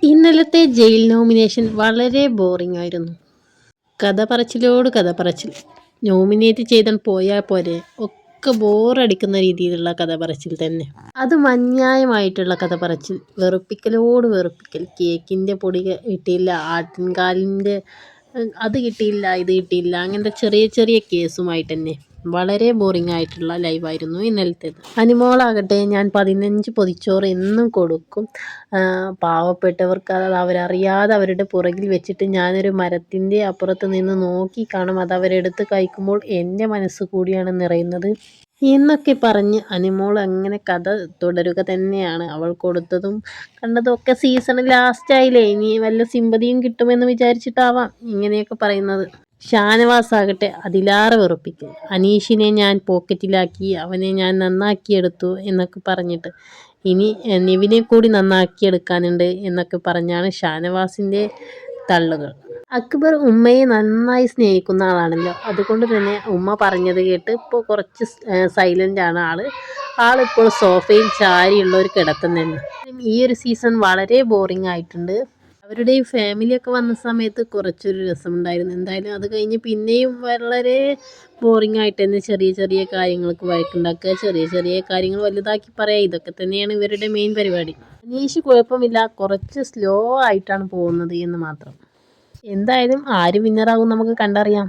ഇന്നലത്തെ jail nomination വളരെ boring ആയിരുന്നു. കഥ പറച്ചിലോട് കഥ പറച്ചിൽ. നോമിനേറ്റ് ചെയ്താൽ പോയാൽ പോരെ, ഒക്കെ ബോറടിക്കുന്ന രീതിയിലുള്ള കഥ പറച്ചിൽ തന്നെ. അതും അന്യായമായിട്ടുള്ള കഥ പറച്ചിൽ. വെറുപ്പിക്കലോട് വെറുപ്പിക്കൽ. കേക്കിൻ്റെ പൊടി കിട്ടിയില്ല, ആട്ടിൻകാലിൻ്റെ അത് കിട്ടിയില്ല, ഇത് കിട്ടിയില്ല, അങ്ങനത്തെ ചെറിയ ചെറിയ കേസുമായിട്ട് തന്നെ വളരെ ബോറിംഗ് ആയിട്ടുള്ള ലൈവായിരുന്നു ഇന്നലത്തേത്. അനിമോളാകട്ടെ, ഞാൻ 15 പൊതിച്ചോറ് എന്നും കൊടുക്കും, പാവപ്പെട്ടവർക്ക് അത് അവരറിയാതെ അവരുടെ പുറകിൽ വെച്ചിട്ട് ഞാനൊരു മരത്തിൻ്റെ അപ്പുറത്ത് നിന്ന് നോക്കി കാണും, അത് അവരെടുത്ത് കഴിക്കുമ്പോൾ എൻ്റെ മനസ്സ് കൂടിയാണ് നിറയുന്നത് എന്നൊക്കെ പറഞ്ഞ് അനിമോൾ അങ്ങനെ കഥ തുടരുക തന്നെയാണ്. അവൾ കൊടുത്തതും കണ്ടതും ഒക്കെ സീസൺ ലാസ്റ്റായില്ലേ, ഇനി വല്ല സിമ്പതിയും കിട്ടുമെന്ന് വിചാരിച്ചിട്ടാവാം ഇങ്ങനെയൊക്കെ പറയുന്നത്. ഷാനവാസ് ആകട്ടെ അതിലാറെ വെറുപ്പിക്കൽ. അനീഷിനെ ഞാൻ പോക്കറ്റിലാക്കി, അവനെ ഞാൻ നന്നാക്കിയെടുത്തു എന്നൊക്കെ പറഞ്ഞിട്ട് ഇനി നിവിനെ കൂടി നന്നാക്കിയെടുക്കാനുണ്ട് എന്നൊക്കെ പറഞ്ഞാണ് ഷാനവാസിൻ്റെ തള്ളുകൾ. അക്ബർ ഉമ്മയെ നന്നായി സ്നേഹിക്കുന്ന ആളാണല്ലോ, അതുകൊണ്ട് തന്നെ ഉമ്മ പറഞ്ഞത് കേട്ട് ഇപ്പോൾ കുറച്ച് സൈലൻ്റ് ആണ് ആളിപ്പോൾ സോഫയിൽ ചാരിയുള്ള ഒരു കിടത്തം തന്നെ. ഈ ഒരു സീസൺ വളരെ ബോറിംഗ് ആയിട്ടുണ്ട്. അവരുടെ ഈ ഫാമിലിയൊക്കെ വന്ന സമയത്ത് കുറച്ചൊരു രസമുണ്ടായിരുന്നു. എന്തായാലും അത് കഴിഞ്ഞ് പിന്നെയും വളരെ ബോറിംഗ് ആയിട്ട് തന്നെ ചെറിയ ചെറിയ കാര്യങ്ങൾക്ക് വഴക്കുണ്ടാക്കുക, ചെറിയ ചെറിയ കാര്യങ്ങൾ വലുതാക്കി പറയുക, ഇതൊക്കെ തന്നെയാണ് ഇവരുടെ മെയിൻ പരിപാടി. അനീഷ് കുഴപ്പമില്ല, കുറച്ച് സ്ലോ ആയിട്ടാണ് പോകുന്നത് എന്ന് മാത്രം. എന്തായാലും ആര് വിന്നറാവും നമുക്ക് കണ്ടറിയാം.